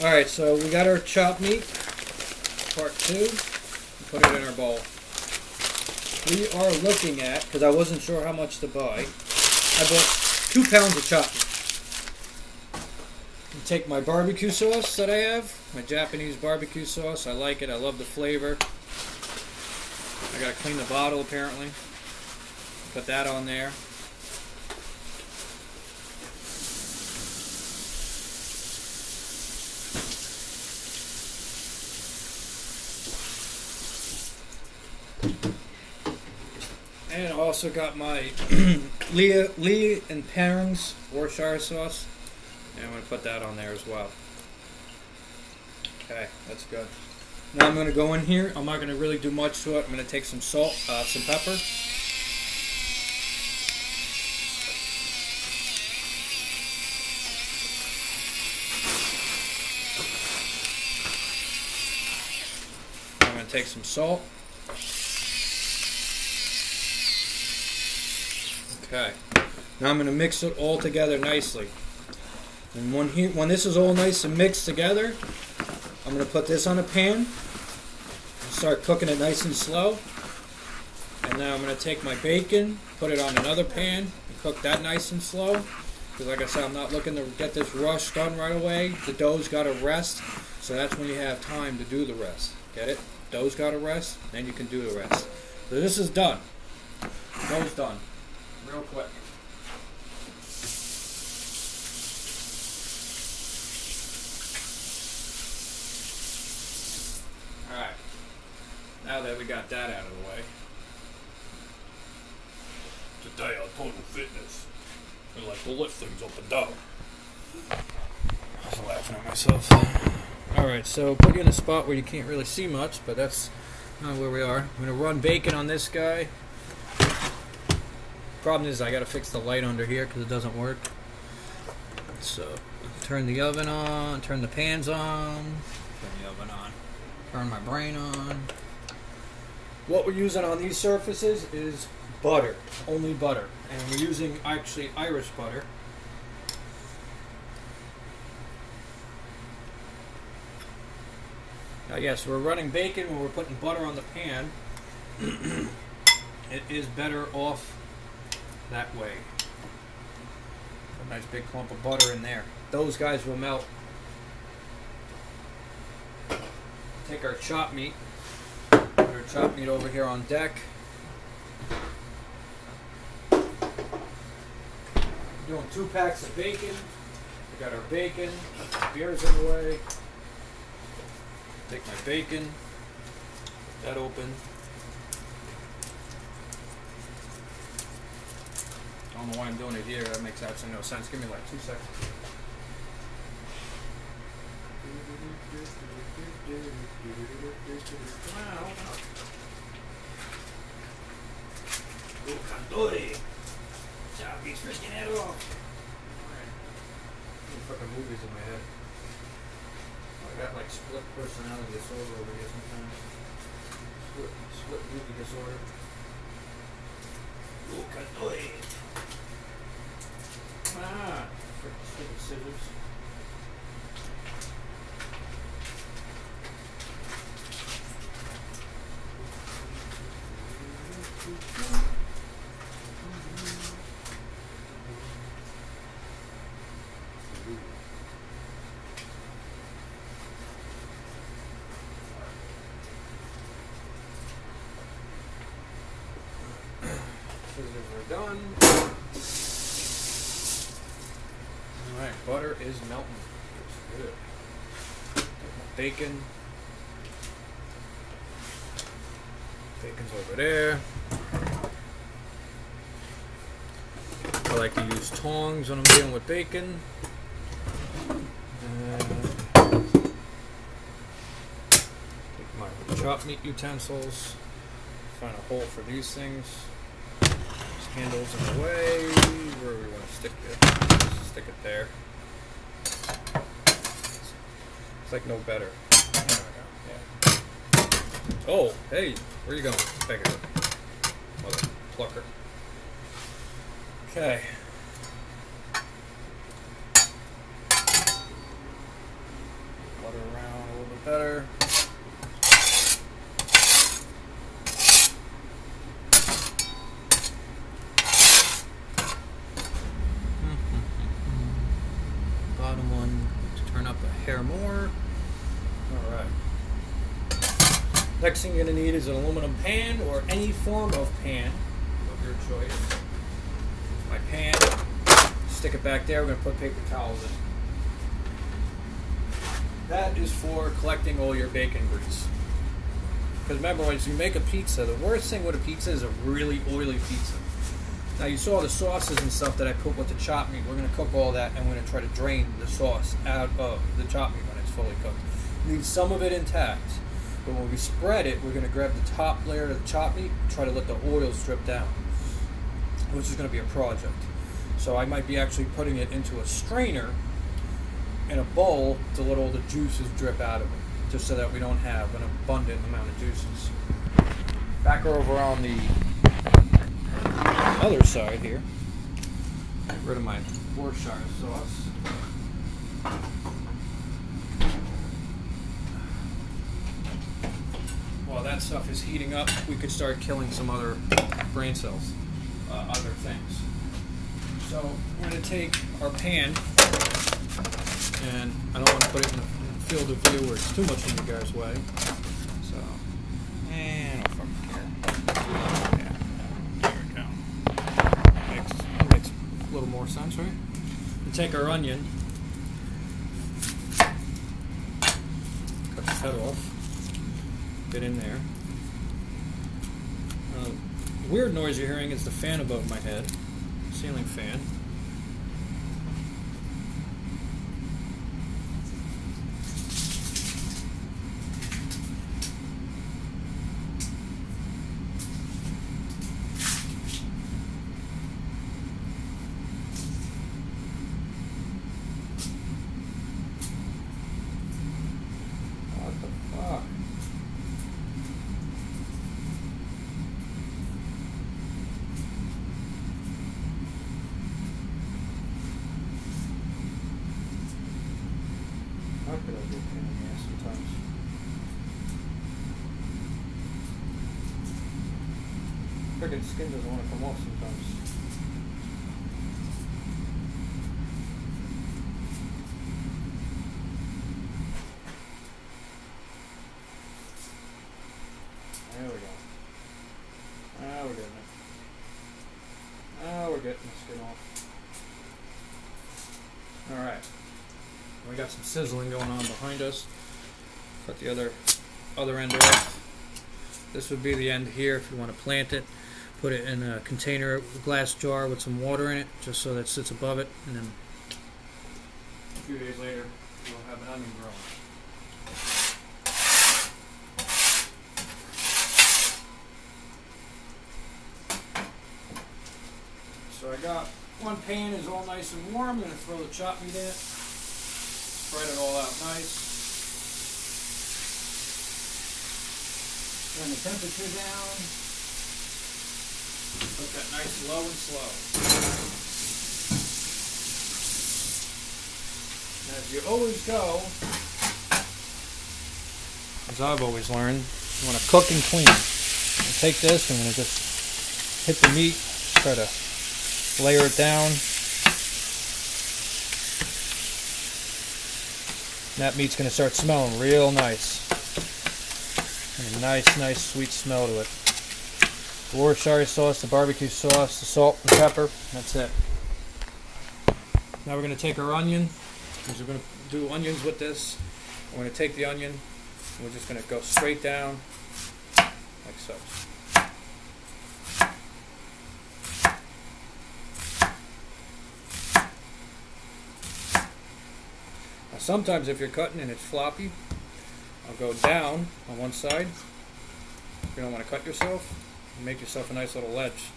Alright, so we got our chopped meat, part 2, put it in our bowl. We are looking at, because I wasn't sure how much to buy, I bought 2 pounds of chopped meat. Take my barbecue sauce that I have, my Japanese barbecue sauce. I like it, I love the flavor. I gotta clean the bottle apparently. Put that on there. And I also got my Lee and Perrins Worcestershire sauce. And I'm going to put that on there as well. Okay, that's good. Now I'm going to go in here. I'm not going to really do much to it. I'm going to take some salt, some pepper. I'm going to take some salt. Okay. Now I'm going to mix it all together nicely. And when this is all nice and mixed together, I'm going to put this on a pan and start cooking it nice and slow. And now I'm going to take my bacon, put it on another pan, and cook that nice and slow. Because like I said, I'm not looking to get this rush done right away. The dough's got to rest, so that's when you have time to do the rest. Get it? Dough's got to rest, then you can do the rest. So this is done. Dough's done. Real quick. Now that we got that out of the way. Today on Total Fitness, I like to lift things up and down. I was laughing at myself. Alright, so put you in a spot where you can't really see much, but that's not where we are. I'm going to run bacon on this guy. Problem is I got to fix the light under here because it doesn't work. So, turn the oven on, turn the pans on, turn the oven on, turn my brain on. What we're using on these surfaces is butter, only butter. And we're using actually Irish butter. Now yes, we're running bacon when we're putting butter on the pan. It is better off that way. A nice big clump of butter in there. Those guys will melt. Take our chopped meat. Put our chopped meat over here on deck. Doing 2 packs of bacon. We got our bacon. Beer's in the way. Take my bacon. Put that open. I don't know why I'm doing it here. That makes absolutely no sense. Give me like 2 seconds. Candore! Johnny's freaking head off! Alright. Fucking movies in my head. I got like split personality disorder over here sometimes. Split movie disorder. Candore! Ah! Freaking stupid scissors. Scissors are done. Alright, butter is melting. It's good. Take my bacon. Bacon's over there. I like to use tongs when I'm dealing with bacon. Take my chopped meat utensils. Find a hole for these things. This handle's in the way. Where do we want to stick it? Just stick it there. It's like no better. There we go. Yeah. Oh, hey, where you going, beggar? Mother plucker. Okay. Butter around a little bit better. Bottom one to turn up a hair more. Alright. Next thing you're going to need is an aluminum pan or any form of pan of your choice. Here's my pan. Stick it back there. We're going to put paper towels in. That is for collecting all your bacon grease. Because remember, when you make a pizza, the worst thing with a pizza is a really oily pizza. Now you saw the sauces and stuff that I put with the chopped meat. We're going to cook all that and we're going to try to drain the sauce out of the chopped meat when it's fully cooked. Leave some of it intact. But when we spread it, we're going to grab the top layer of the chopped meat and try to let the oil strip down, which is going to be a project. So I might be actually putting it into a strainer in a bowl to let all the juices drip out of it, just so that we don't have an abundant amount of juices. Back over on the other side here, get rid of my Worcestershire sauce. While that stuff is heating up, we could start killing some other brain cells, other things. So we're going to take our pan, and I don't want to put it in the field of view where it's too much in you guys' way. So, and I'll fucking care. Yeah, there we go. Makes a little more sense, right? We take our onion, cut the head off. Get in there. The weird noise you're hearing is the fan above my head, ceiling fan. What the fuck? How could I get pain in the ass sometimes? Friggin' skin doesn't want to come off sometimes. There we go. Now we're getting it. Now we're getting the skin off. Alright. We got some sizzling going on behind us. Cut the other end off. This would be the end here if you want to plant it. Put it in a container, a glass jar with some water in it, just so that it sits above it, and then a few days later we'll have an onion growing. So I got one pan is all nice and warm. I'm going to throw the chopped meat in it. Spread it all out nice. Turn the temperature down. Put that nice low and slow. And as you always go, as I've always learned, you want to cook and clean. I'll take this and I'm going to just hit the meat, try to layer it down. That meat's going to start smelling real nice. And a nice sweet smell to it. The Worcestershire sauce, the barbecue sauce, the salt and pepper. That's it. Now we're going to take our onion, because we're going to do onions with this. We're going to take the onion, and we're just going to go straight down, like so. Now sometimes if you're cutting and it's floppy, I'll go down on one side. If you don't want to cut yourself, and make yourself a nice little ledge.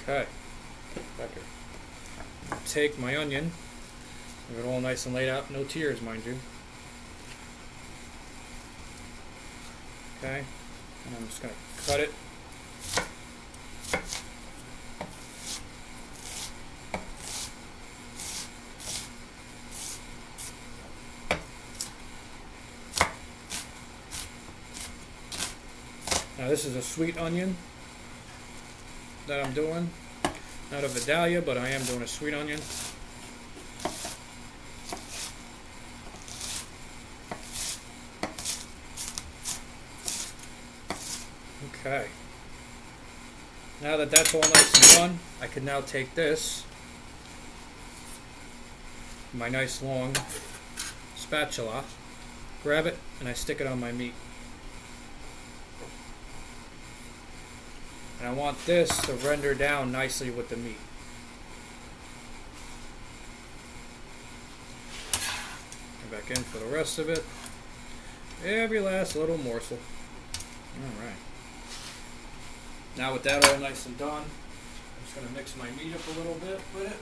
Okay, back here. I'll take my onion, have it all nice and laid out, no tears, mind you. Okay, and I'm just going to cut it this is a sweet onion that I'm doing. Not a Vidalia, but I am doing a sweet onion. Okay. Now that that's all nice and done, I can now take this, my nice long spatula, grab it, and I stick it on my meat. And I want this to render down nicely with the meat. Go back in for the rest of it. Every last little morsel. Alright. Now with that all nice and done, I'm just going to mix my meat up a little bit with it.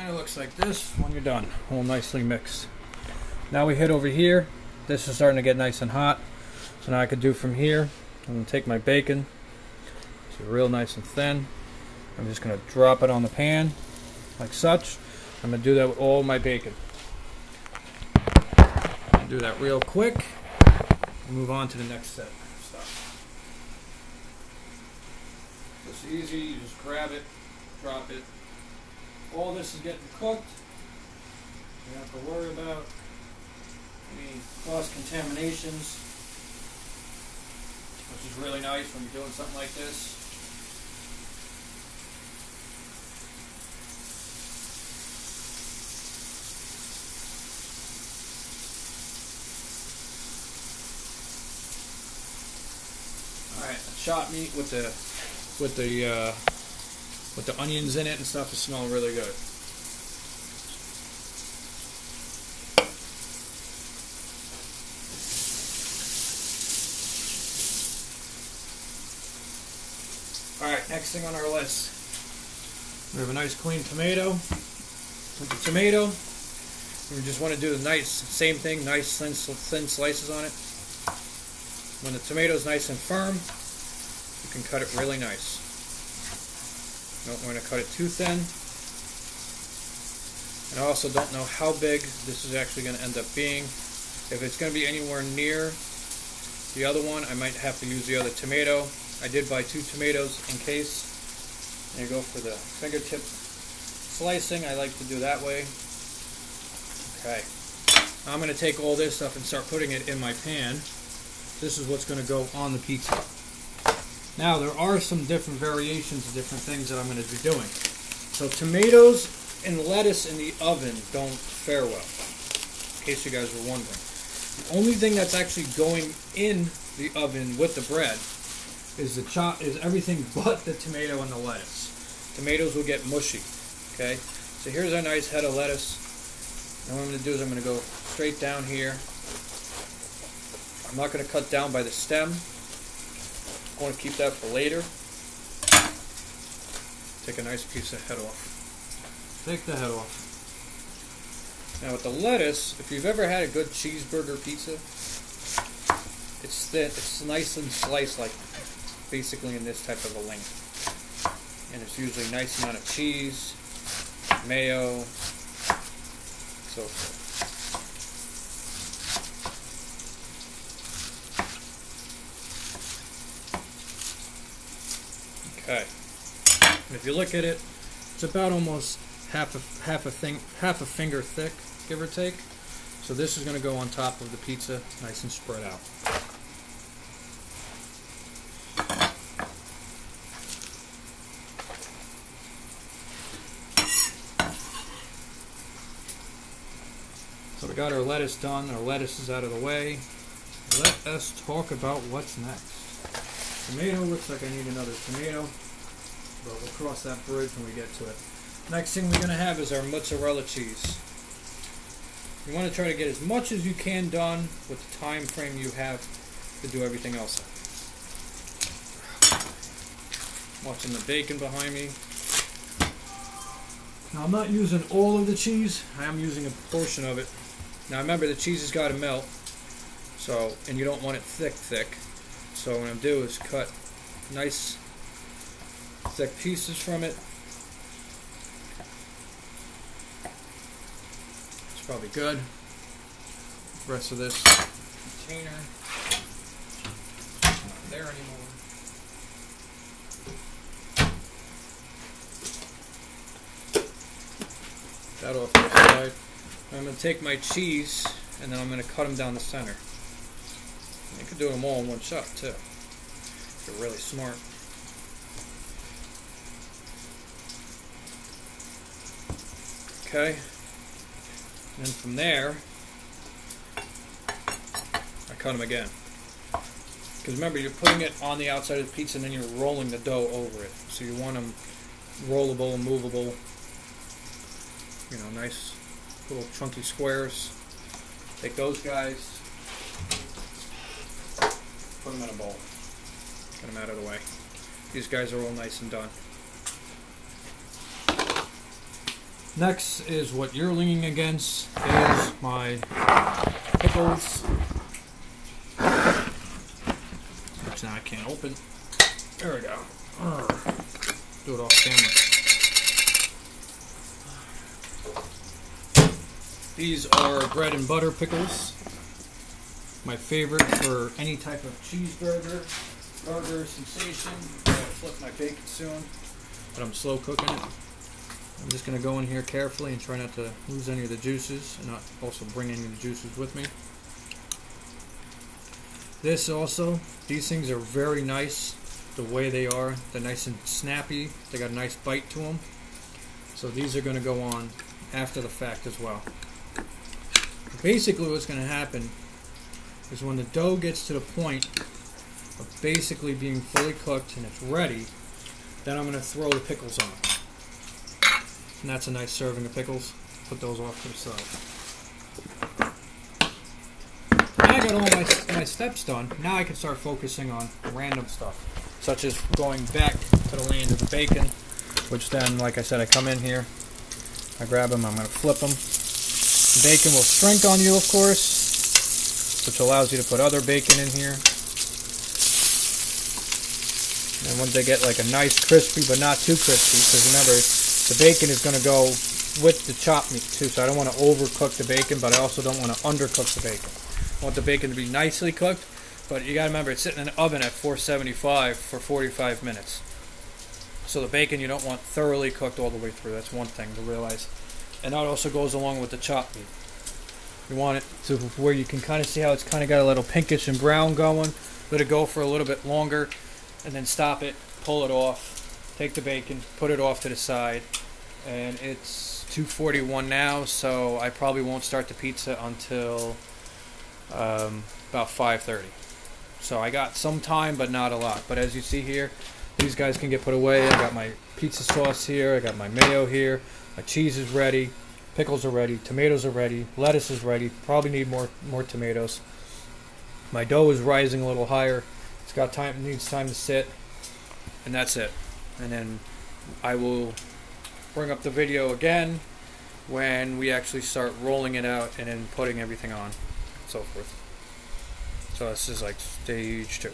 It looks like this when you're done, all nicely mixed. Now we hit over here. This is starting to get nice and hot. So now I could do from here, I'm going to take my bacon, it's real nice and thin. I'm just going to drop it on the pan like such. I'm going to do that with all my bacon. Do that real quick and move on to the next set of stuff. It's easy, you just grab it, drop it. All this is getting cooked. You don't have to worry about any cross contaminations, which is really nice when you're doing something like this. All right, chopped meat with the onions in it and stuff, it smells really good. Alright, next thing on our list. We have a nice clean tomato. With the tomato, we just want to do the nice, same thing, nice thin slices on it. When the tomato is nice and firm, you can cut it really nice. Don't want to cut it too thin. And I also don't know how big this is actually going to end up being. If it's going to be anywhere near the other one, I might have to use the other tomato. I did buy 2 tomatoes in case. There you go for the fingertip slicing. I like to do that way. Okay. Now I'm going to take all this stuff and start putting it in my pan. This is what's going to go on the pizza. Now there are some different variations of different things that I'm going to be doing. So tomatoes and lettuce in the oven don't fare well, in case you guys were wondering. The only thing that's actually going in the oven with the bread is everything but the tomato and the lettuce. Tomatoes will get mushy. Okay, so here's our nice head of lettuce. And what I'm going to do is I'm going to go straight down here. I'm not going to cut down by the stem. I want to keep that for later. Take a nice piece of head off. Take the head off. Now with the lettuce, if you've ever had a good cheeseburger pizza, it's thin, it's nice and sliced like basically in this type of a length. And it's usually a nice amount of cheese, mayo, so forth. Okay. And if you look at it, it's about almost half a finger thick, give or take. So this is going to go on top of the pizza, nice and spread out. So we got our lettuce done, our lettuce is out of the way. Let us talk about what's next. Tomato, looks like I need another tomato, but we'll cross that bridge when we get to it. Next thing we're going to have is our mozzarella cheese. You want to try to get as much as you can done with the time frame you have to do everything else. Watching the bacon behind me. Now I'm not using all of the cheese, I am using a portion of it. Now remember, the cheese has got to melt, so, and you don't want it thick. So what I'm going to do is cut nice thick pieces from it. It's probably good. The rest of this container not there anymore. That off to the side. I'm going to take my cheese and then I'm going to cut them down the center. You can do them all in one shot too, if you're really smart. Okay, and then from there, I cut them again. Because remember, you're putting it on the outside of the pizza and then you're rolling the dough over it. So you want them rollable and movable. You know, nice little chunky squares. Take those guys, put them in a bowl. Get them out of the way. These guys are all nice and done. Next is what you're leaning against is my pickles, which now I can't open. There we go. Do it off camera. These are bread and butter pickles. My favorite for any type of cheeseburger, burger, sensation. I'm going to flip my bacon soon, but I'm slow cooking it. I'm just going to go in here carefully and try not to lose any of the juices and not also bring any of the juices with me. This also, these things are very nice the way they are. They're nice and snappy. They got a nice bite to them. So these are going to go on after the fact as well. Basically what's going to happen is when the dough gets to the point of basically being fully cooked and it's ready, then I'm going to throw the pickles on. And that's a nice serving of pickles. Put those off to the side. Now I got all my steps done. Now I can start focusing on random stuff, such as going back to the land of the bacon, which then, like I said, I come in here, I grab them, I'm going to flip them. The bacon will shrink on you, of course, which allows you to put other bacon in here. And once they get like a nice crispy, but not too crispy, because remember, the bacon is going to go with the chopped meat too, so I don't want to overcook the bacon, but I also don't want to undercook the bacon. I want the bacon to be nicely cooked, but you got to remember, it's sitting in the oven at 475 for 45 minutes. So the bacon you don't want thoroughly cooked all the way through. That's one thing to realize. And that also goes along with the chopped meat. You want it to where you can kind of see how it's kind of got a little pinkish and brown going. Let it go for a little bit longer, and then stop it, pull it off, take the bacon, put it off to the side. And it's 2:41 now, so I probably won't start the pizza until about 5:30. So I got some time, but not a lot. But as you see here, these guys can get put away. I got my pizza sauce here, I got my mayo here, my cheese is ready, pickles are ready, tomatoes are ready, lettuce is ready. Probably need more tomatoes. My dough is rising a little higher. It's got time, needs time to sit, and that's it. And then I will bring up the video again when we actually start rolling it out and then putting everything on, and so forth. So this is like stage 2.